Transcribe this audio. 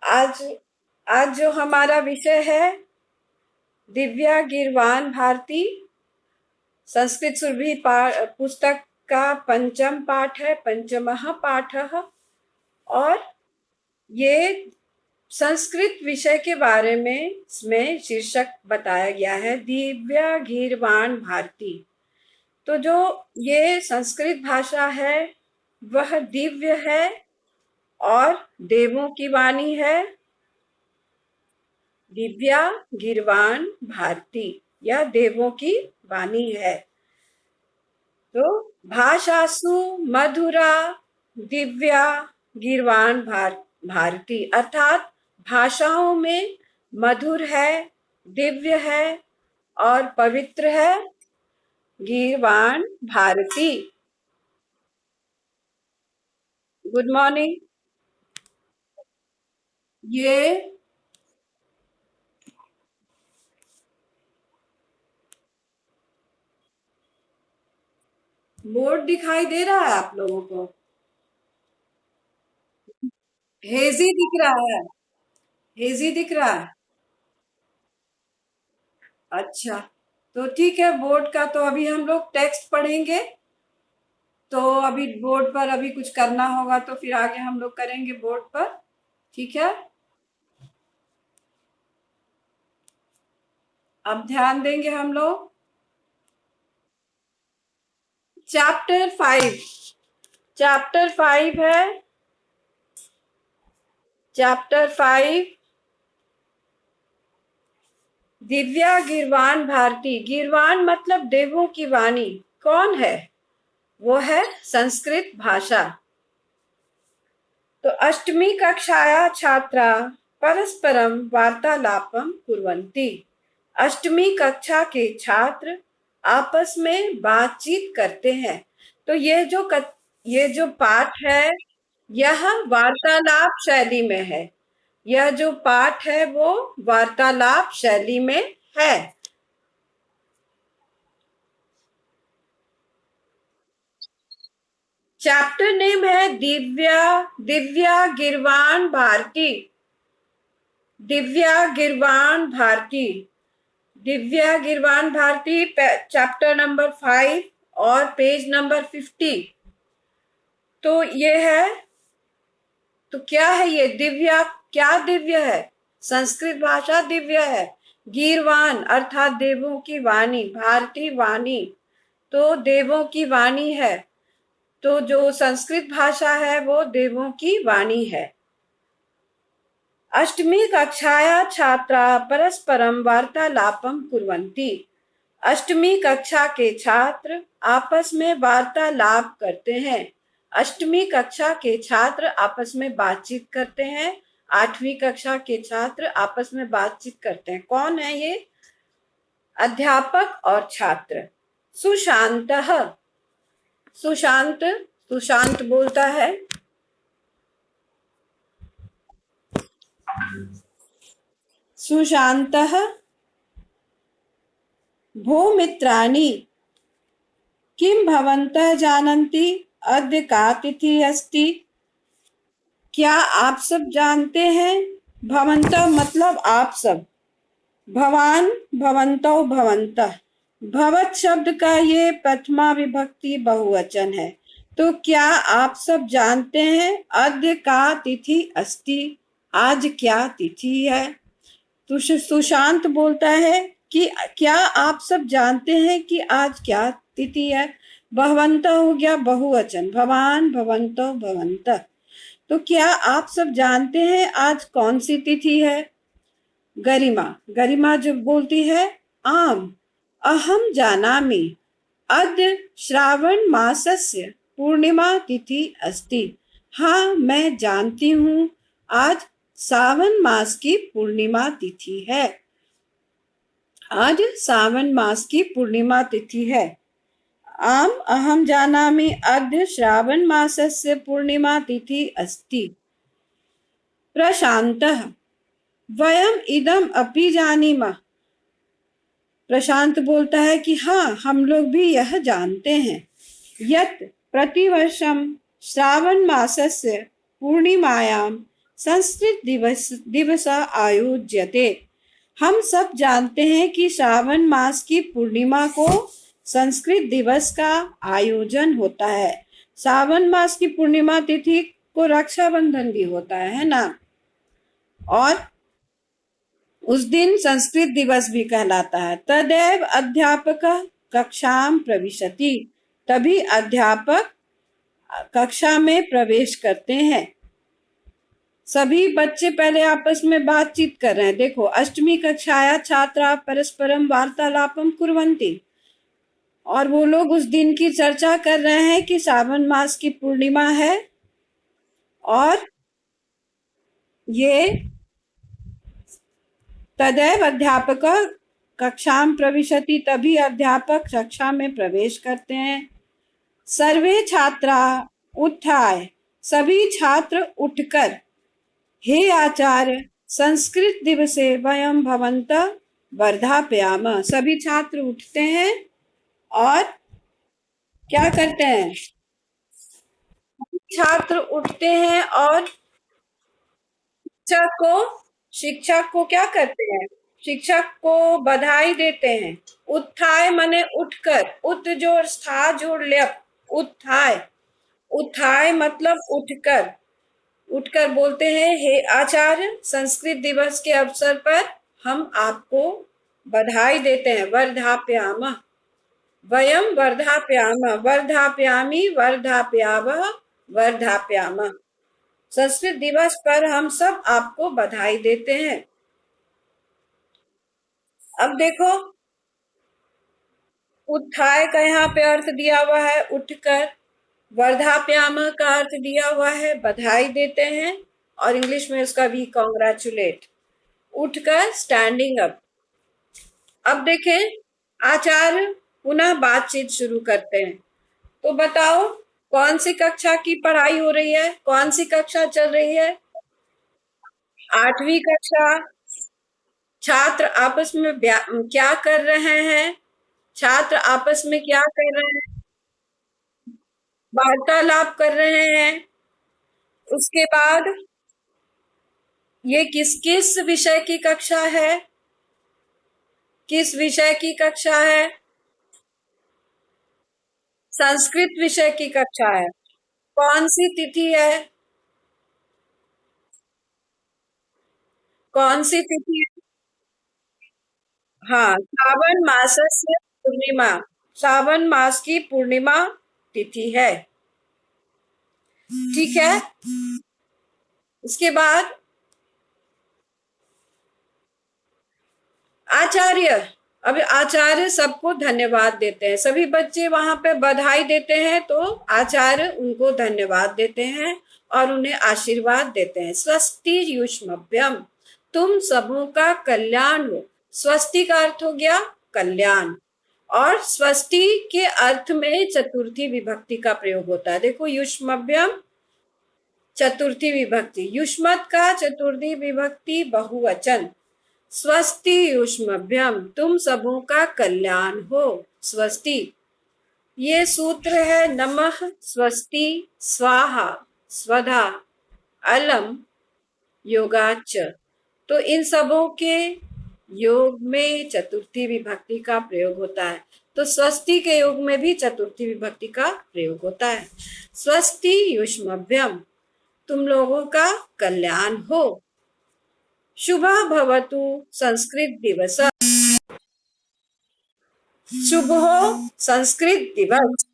आज आज जो हमारा विषय है दिव्या गिरवान भारती संस्कृत सुरभि पुस्तक का पंचम पाठ है, पंचमः पाठः। और ये संस्कृत विषय के बारे में इसमें शीर्षक बताया गया है दिव्या गीर्वाण भारती। तो जो ये संस्कृत भाषा है वह दिव्य है और देवों की वाणी है। दिव्या गिरवान भारती या देवों की वाणी है। तो भाषासु मधुरा दिव्या गिरवान भारती अर्थात भाषाओं में मधुर है, दिव्य है और पवित्र है गिरवान भारती। Good morning. ये बोर्ड दिखाई दे रहा है आप लोगों को? हेजी दिख रहा है? हेजी दिख रहा है? अच्छा, तो ठीक है। बोर्ड का तो अभी हम लोग टेक्स्ट पढ़ेंगे, तो अभी बोर्ड पर अभी कुछ करना होगा तो फिर आगे हम लोग करेंगे बोर्ड पर। ठीक है, अब ध्यान देंगे हम लोग। चैप्टर 5 है। चैप्टर 5 दिव्या गिरवान भारती। गिरवान मतलब देवों की वाणी। कौन है? वो है संस्कृत भाषा। तो अष्टमी कक्षाया छात्रा परस्परम वार्तालापम कुर्वन्ति। अष्टमी कक्षा के छात्र आपस में बातचीत करते हैं। तो ये जो पाठ है यह वार्तालाप शैली में है। यह जो पाठ है वो वार्तालाप शैली में है। चैप्टर नेम है दिव्या गिरवान भारती। दिव्या गिरवान भारती। दिव्या गिरवान भारती चैप्टर नंबर 5 और पेज नंबर 50। तो ये है। तो क्या है ये दिव्या? क्या दिव्य है? संस्कृत भाषा दिव्य है। गीरवान अर्थात देवों की वाणी, भारती वाणी तो देवों की वाणी है। तो जो संस्कृत भाषा है वो देवों की वाणी है। अष्टमी कक्षाया छात्रा परस्परम वार्तालापम कुर्वन्ति। अष्टमी कक्षा के छात्र आपस में वार्तालाप करते हैं। अष्टमी कक्षा के छात्र आपस में बातचीत करते हैं। 8वीं कक्षा के छात्र आपस में बातचीत करते हैं। कौन है ये? अध्यापक और छात्र। सुशांतः। सुशांत बोलता है सुशांतः भो मित्राणि किं भवन्तः जानन्ति अद्य का तिथि अस्ति। क्या आप सब जानते हैं? भवन्तः मतलब आप सब। भवान भवन्तौ भवन्तः। भवत शब्द का ये प्रथमा विभक्ति बहुवचन है। तो क्या आप सब जानते हैं अद्य का तिथि अस्ति, आज क्या तिथि है। तो सुशांत बोलता है कि क्या आप सब जानते हैं कि आज क्या तिथि है। भवंत हो गया बहुवचन, भवान भवंतो भवंत। तो क्या आप सब जानते हैं आज कौन सी तिथि है। गरिमा जो बोलती है आम। अहम जानामि अद्य श्रावण मासस्य पूर्णिमा तिथि अस्ति। हाँ मैं जानती हूँ आज सावन मास की पूर्णिमा तिथि है। आज सावन मास की पूर्णिमा तिथि है। आम अहम जानामि अद्य श्रावण मासस्य पूर्णिमा तिथि अस्ति। प्रशांतः वयम इदम अपि जानीमः। प्रशांत बोलता है कि हाँ हम लोग भी यह जानते हैं। यत् प्रतिवर्षम श्रावण मासस्य पूर्णिमायां संस्कृत दिवस आयोज्यते। हम सब जानते हैं कि श्रावण मास की पूर्णिमा को संस्कृत दिवस का आयोजन होता है। श्रावण मास की पूर्णिमा तिथि को रक्षाबंधन भी होता है ना, और उस दिन संस्कृत दिवस भी कहलाता है। तदैव अध्यापक कक्षाम प्रविशति, तभी अध्यापक कक्षा में प्रवेश करते हैं। सभी बच्चे पहले आपस में बातचीत कर रहे हैं। देखो, अष्टमी कक्षाया छात्रा परस्परम वार्तालापम कुर्वन्ति, और वो लोग उस दिन की चर्चा कर रहे हैं कि श्रावण मास की पूर्णिमा है, और ये तदैव अध्यापक कक्षाम प्रविशति, तभी अध्यापक कक्षा में प्रवेश करते हैं। सर्वे छात्रा उत्थाय, सभी छात्र उठकर, हे आचार्य संस्कृत दिवसे वयम भवन्तः वर्धापयामः, सभी छात्र उठते हैं और क्या करते हैं? छात्र उठते हैं और शिक्षक को क्या करते हैं? शिक्षक को बधाई देते हैं। उत्थाय माने उठकर, उत जोड़ स्था जोड़ ल्यप, उत्थाय, उत्थाय मतलब उठकर, उठकर बोलते हैं, हे आचार्य संस्कृत दिवस के अवसर पर हम आपको बधाई देते हैं। वर्धाप्यामः, वयम वर्धाप्यामः, वर्धाप्यामि, वर्धाप्यावः, वर्धाप्यामः, संस्कृत दिवस पर हम सब आपको बधाई देते हैं। अब देखो, उत्थाय का यहाँ पे अर्थ दिया हुआ है उठकर, वर्धाप्यामः का अर्थ दिया हुआ है बधाई देते हैं, और इंग्लिश में उसका वी कॉन्ग्रेचुलेट, उठकर स्टैंडिंग अप। अब देखें, आचार्य पुनः बातचीत शुरू करते हैं। तो बताओ, कौन सी कक्षा की पढ़ाई हो रही है? कौन सी कक्षा चल रही है? 8वीं कक्षा। छात्र आपस में क्या कर रहे हैं? छात्र आपस में क्या कर रहे हैं? वार्तालाप कर रहे हैं। उसके बाद ये किस किस विषय की कक्षा है? किस विषय की कक्षा है? संस्कृत विषय की कक्षा है। कौन सी तिथि है? कौन सी तिथि है? हाँ, श्रावण मासस्य पूर्णिमा, श्रावण मास की पूर्णिमा तिथि है। ठीक है। इसके बाद आचार्य, अब आचार्य सबको धन्यवाद देते हैं। सभी बच्चे वहां पे बधाई देते हैं, तो आचार्य उनको धन्यवाद देते हैं और उन्हें आशीर्वाद देते हैं। स्वस्ति युष्मभ्यम, तुम सबों का कल्याण हो। स्वस्ति का अर्थ हो गया कल्याण, और स्वस्ति के अर्थ में चतुर्थी विभक्ति का प्रयोग होता है। देखो, युष्मभ्यम चतुर्थी विभक्ति, युष्मत का चतुर्थी विभक्ति बहुवचन। स्वस्ति युष्मभ्यम, तुम सबों का कल्याण हो। स्वस्ति, ये सूत्र है नमः, स्वस्ति, स्वाहा, स्वधा, अलम, योगाच। तो इन सबों के योग में चतुर्थी विभक्ति का प्रयोग होता है। तो स्वस्ति के योग में भी चतुर्थी विभक्ति का प्रयोग होता है। स्वस्ति युष्मभ्यम, तुम लोगों का कल्याण हो। शुभः भवतु संस्कृत दिवस, शुभ हो संस्कृत दिवस।